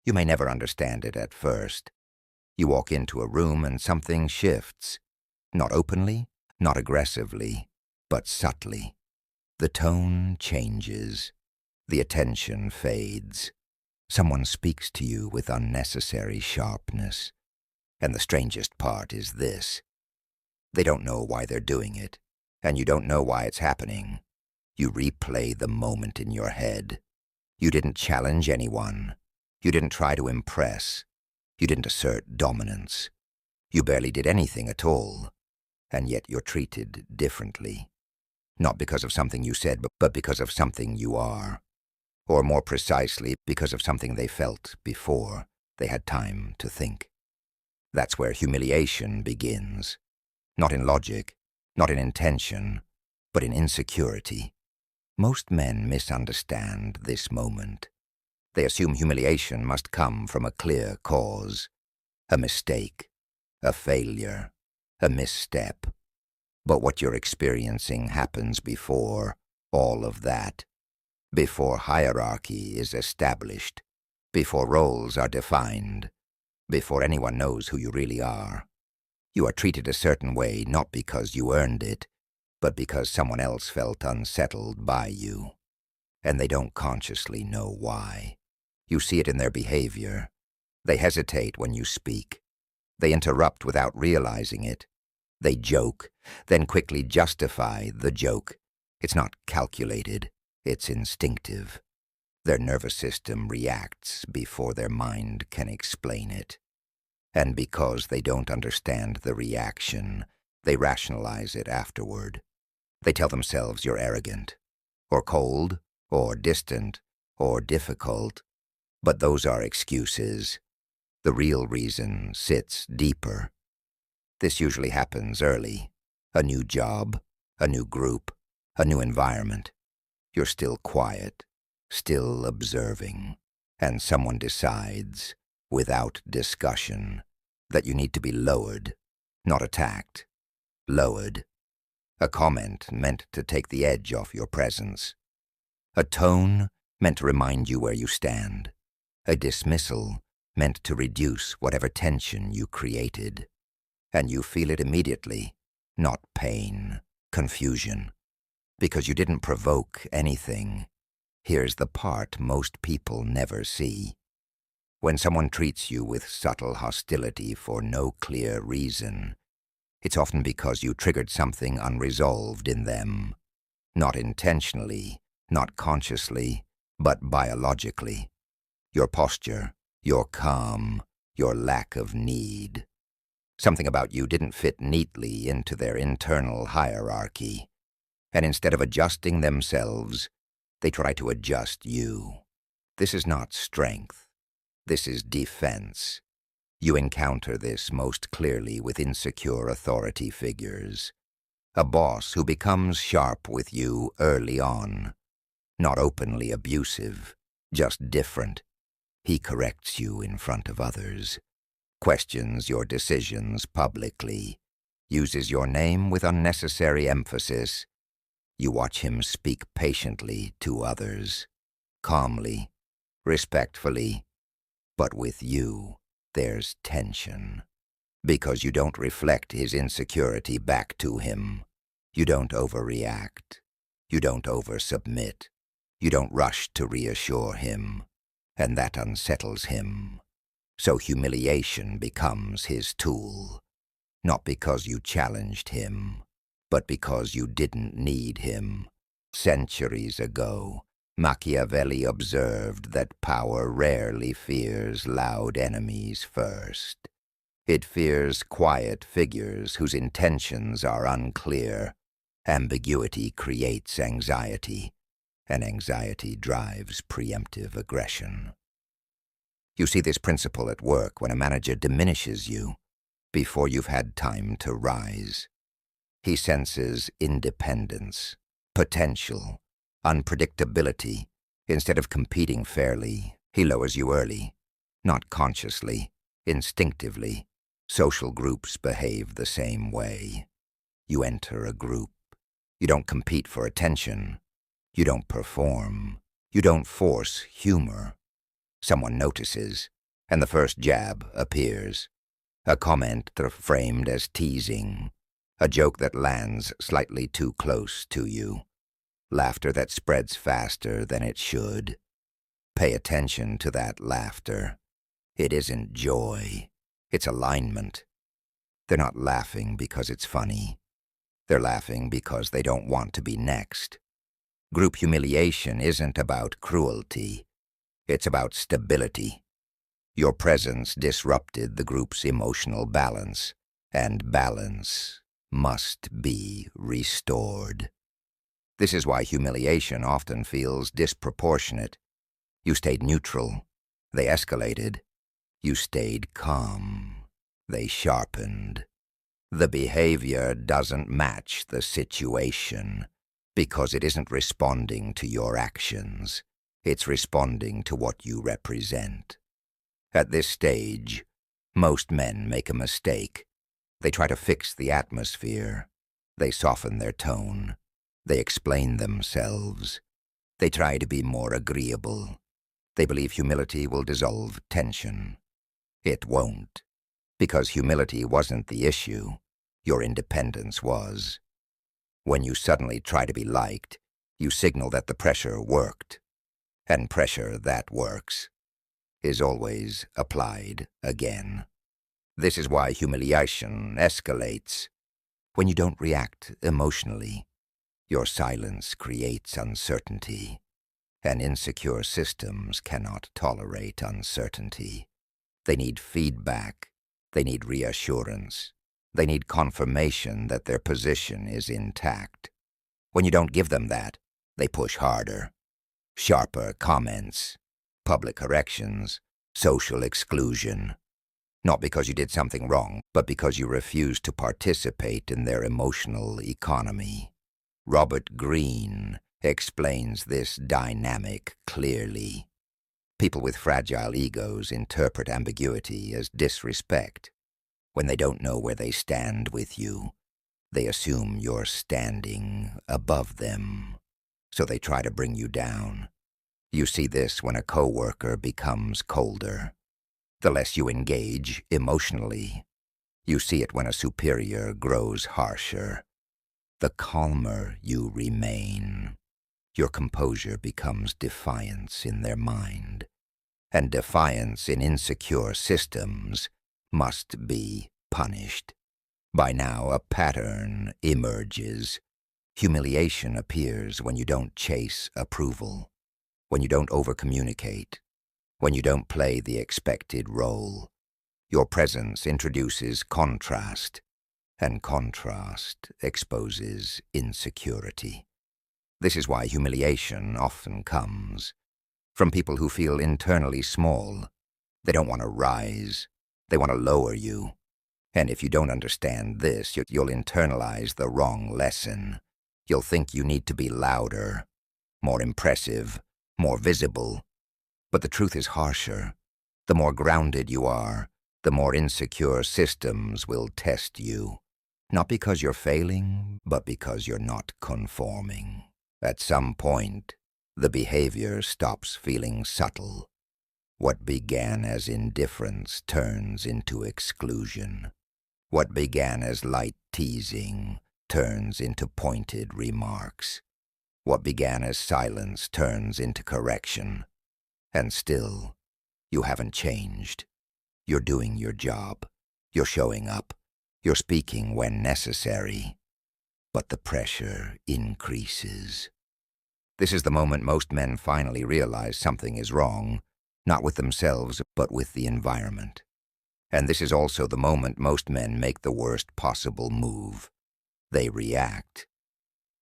You may never understand it at first. You walk into a room and something shifts. Not openly, not aggressively, but subtly. The tone changes. The attention fades. Someone speaks to you with unnecessary sharpness. And the strangest part is this. They don't know why they're doing it, and you don't know why it's happening. You replay the moment in your head. You didn't challenge anyone. You didn't try to impress. You didn't assert dominance. You barely did anything at all, and yet you're treated differently. Not because of something you said, but because of something you are. Or more precisely, because of something they felt before they had time to think. That's where humiliation begins. Not in logic, not in intention, but in insecurity. Most men misunderstand this moment. They assume humiliation must come from a clear cause, a mistake, a failure, a misstep. But what you're experiencing happens before all of that, before hierarchy is established, before roles are defined, before anyone knows who you really are. You are treated a certain way not because you earned it, but because someone else felt unsettled by you. And they don't consciously know why. You see it in their behavior. They hesitate when you speak. They interrupt without realizing it. They joke, then quickly justify the joke. It's not calculated, it's instinctive. Their nervous system reacts before their mind can explain it. And because they don't understand the reaction, they rationalize it afterward. They tell themselves you're arrogant, or cold, or distant, or difficult. But those are excuses. The real reason sits deeper. This usually happens early. A new job, a new group, a new environment. You're still quiet, still observing, and someone decides, without discussion, that you need to be lowered, not attacked. Lowered. A comment meant to take the edge off your presence. A tone meant to remind you where you stand. A dismissal meant to reduce whatever tension you created. And you feel it immediately, not pain, confusion. Because you didn't provoke anything. Here's the part most people never see. When someone treats you with subtle hostility for no clear reason, it's often because you triggered something unresolved in them. Not intentionally, not consciously, but biologically. Your posture, your calm, your lack of need. Something about you didn't fit neatly into their internal hierarchy. And instead of adjusting themselves, they try to adjust you. This is not strength. This is defense. You encounter this most clearly with insecure authority figures. A boss who becomes sharp with you early on. Not openly abusive, just different. He corrects you in front of others. Questions your decisions publicly. Uses your name with unnecessary emphasis. You watch him speak patiently to others. Calmly, respectfully. But with you, there's tension. Because you don't reflect his insecurity back to him. You don't overreact. You don't oversubmit. You don't rush to reassure him. And that unsettles him. So humiliation becomes his tool. Not because you challenged him, but because you didn't need him. Centuries ago, Machiavelli observed that power rarely fears loud enemies first. It fears quiet figures whose intentions are unclear. Ambiguity creates anxiety, and anxiety drives preemptive aggression. You see this principle at work when a manager diminishes you before you've had time to rise. He senses independence, potential, unpredictability. Instead of competing fairly, he lowers you early, not consciously, instinctively. Social groups behave the same way. You enter a group. You don't compete for attention. You don't perform. You don't force humor. Someone notices. and the first jab appears. A comment framed as teasing, a joke that lands slightly too close to you, laughter that spreads faster than it should. Pay attention to that laughter. It isn't joy, it's alignment. They're not laughing because it's funny. They're laughing because they don't want to be next. Group humiliation isn't about cruelty. It's about stability. Your presence disrupted the group's emotional balance, and balance must be restored. This is why humiliation often feels disproportionate. You stayed neutral. They escalated. You stayed calm. They sharpened. The behavior doesn't match the situation because it isn't responding to your actions. It's responding to what you represent. At this stage, most men make a mistake. They try to fix the atmosphere. They soften their tone. They explain themselves. They try to be more agreeable. They believe humility will dissolve tension. It won't, because humility wasn't the issue. Your independence was. When you suddenly try to be liked, you signal that the pressure worked. And pressure that works is always applied again. This is why humiliation escalates. When you don't react emotionally, your silence creates uncertainty, and insecure systems cannot tolerate uncertainty. They need feedback. They need reassurance. They need confirmation that their position is intact. When you don't give them that, they push harder. Sharper comments, public corrections, social exclusion. Not because you did something wrong, but because you refused to participate in their emotional economy. Robert Greene explains this dynamic clearly. People with fragile egos interpret ambiguity as disrespect. When they don't know where they stand with you, they assume you're standing above them. So they try to bring you down. You see this when a coworker becomes colder. The less you engage emotionally. You see it when a superior grows harsher. The calmer you remain, your composure becomes defiance in their mind. And defiance in insecure systems must be punished. By now, a pattern emerges. Humiliation appears when you don't chase approval, when you don't overcommunicate, when you don't play the expected role. Your presence introduces contrast, and contrast exposes insecurity. This is why humiliation often comes from people who feel internally small. They don't want to rise. They want to lower you. And if you don't understand this, you'll internalize the wrong lesson. You'll think you need to be louder, more impressive, more visible. But the truth is harsher. The more grounded you are, the more insecure systems will test you. Not because you're failing, but because you're not conforming. At some point, the behavior stops feeling subtle. What began as indifference turns into exclusion. What began as light teasing turns into pointed remarks. What began as silence turns into correction. And still, you haven't changed. You're doing your job. You're showing up. You're speaking when necessary. But the pressure increases. This is the moment most men finally realize something is wrong, not with themselves, but with the environment. And this is also the moment most men make the worst possible move. They react.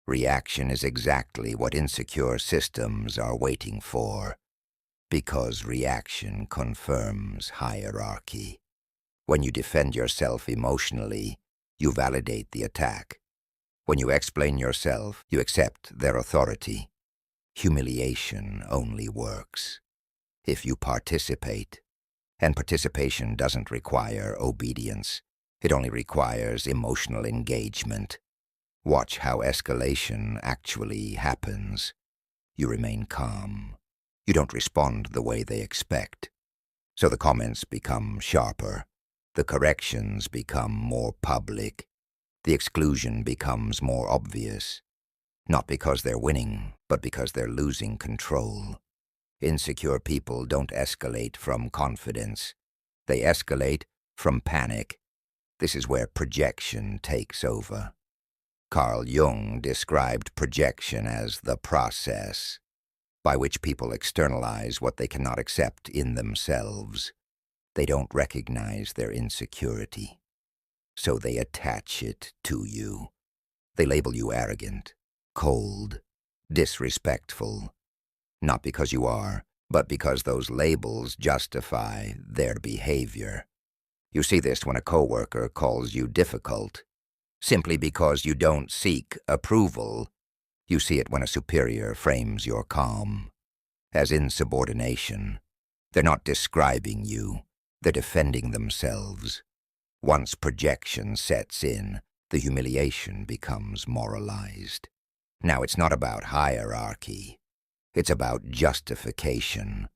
Reaction is exactly what insecure systems are waiting for, because reaction confirms hierarchy. When you defend yourself emotionally, you validate the attack. When you explain yourself, you accept their authority. Humiliation only works if you participate. And participation doesn't require obedience. It only requires emotional engagement. Watch how escalation actually happens. You remain calm. You don't respond the way they expect. So the comments become sharper, the corrections become more public, the exclusion becomes more obvious, not because they're winning, but because they're losing control. Insecure people don't escalate from confidence. They escalate from panic. This is where projection takes over. Carl Jung described projection as the process by which people externalize what they cannot accept in themselves. They don't recognize their insecurity, so they attach it to you. They label you arrogant, cold, disrespectful, not because you are, but because those labels justify their behavior. You see this when a coworker calls you difficult, simply because you don't seek approval. You see it when a superior frames your calm as insubordination. They're not describing you, they're defending themselves. Once projection sets in, the humiliation becomes moralized. Now, it's not about hierarchy. It's about justification.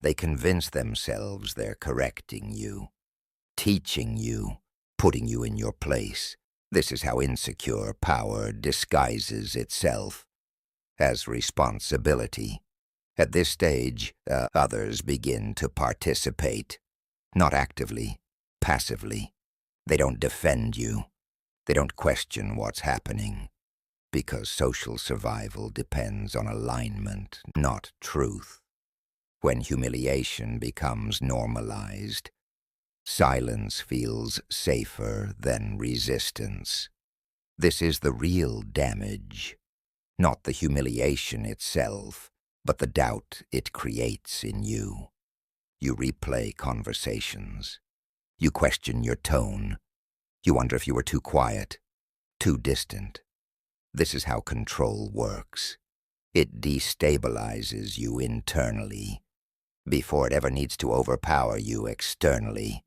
They convince themselves they're correcting you, teaching you, putting you in your place. This is how insecure power disguises itself as responsibility. At this stage, others begin to participate, not actively, passively. They don't defend you. They don't question what's happening, because social survival depends on alignment, not truth. When humiliation becomes normalized, silence feels safer than resistance. This is the real damage, not the humiliation itself, but the doubt it creates in you. You replay conversations. You question your tone. You wonder if you were too quiet, too distant. This is how control works. It destabilizes you internally before it ever needs to overpower you externally.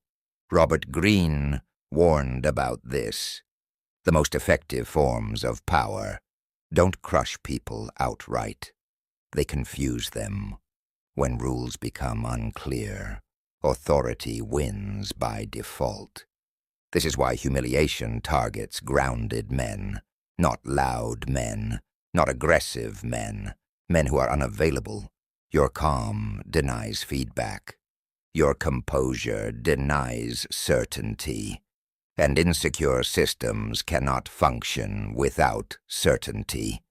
Robert Greene warned about this. The most effective forms of power don't crush people outright. They confuse them. When rules become unclear, authority wins by default. This is why humiliation targets grounded men, not loud men, not aggressive men, men who are unavailable. Your calm denies feedback. Your composure denies certainty. And insecure systems cannot function without certainty.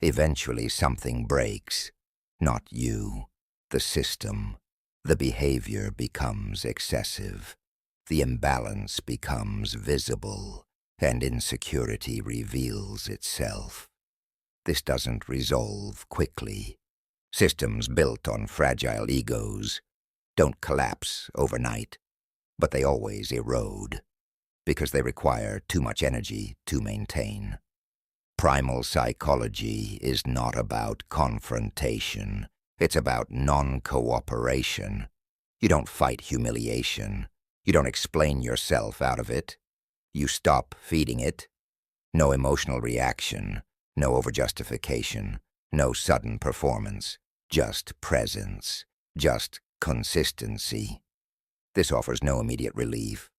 Eventually something breaks. Not you, the system. The behavior becomes excessive. The imbalance becomes visible, and insecurity reveals itself. This doesn't resolve quickly. Systems built on fragile egos don't collapse overnight, but they always erode, because they require too much energy to maintain. Primal psychology is not about confrontation. It's about non-cooperation. You don't fight humiliation. You don't explain yourself out of it. You stop feeding it. No emotional reaction, no overjustification, no sudden performance, just presence, just consistency. This offers no immediate relief,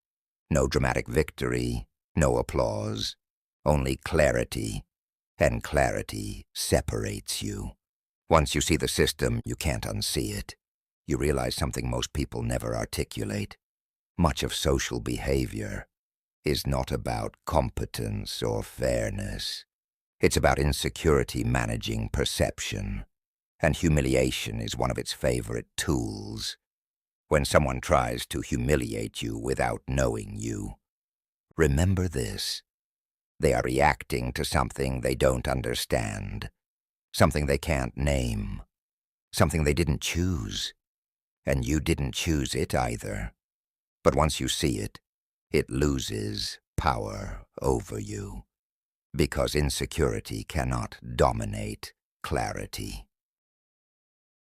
no dramatic victory, no applause, only clarity, and clarity separates you. Once you see the system, you can't unsee it. You realize something most people never articulate. Much of social behavior is not about competence or fairness. It's about insecurity managing perception, and humiliation is one of its favorite tools. When someone tries to humiliate you without knowing you, remember this. They are reacting to something they don't understand, something they can't name, something they didn't choose, and you didn't choose it either. But once you see it, it loses power over you, because insecurity cannot dominate clarity.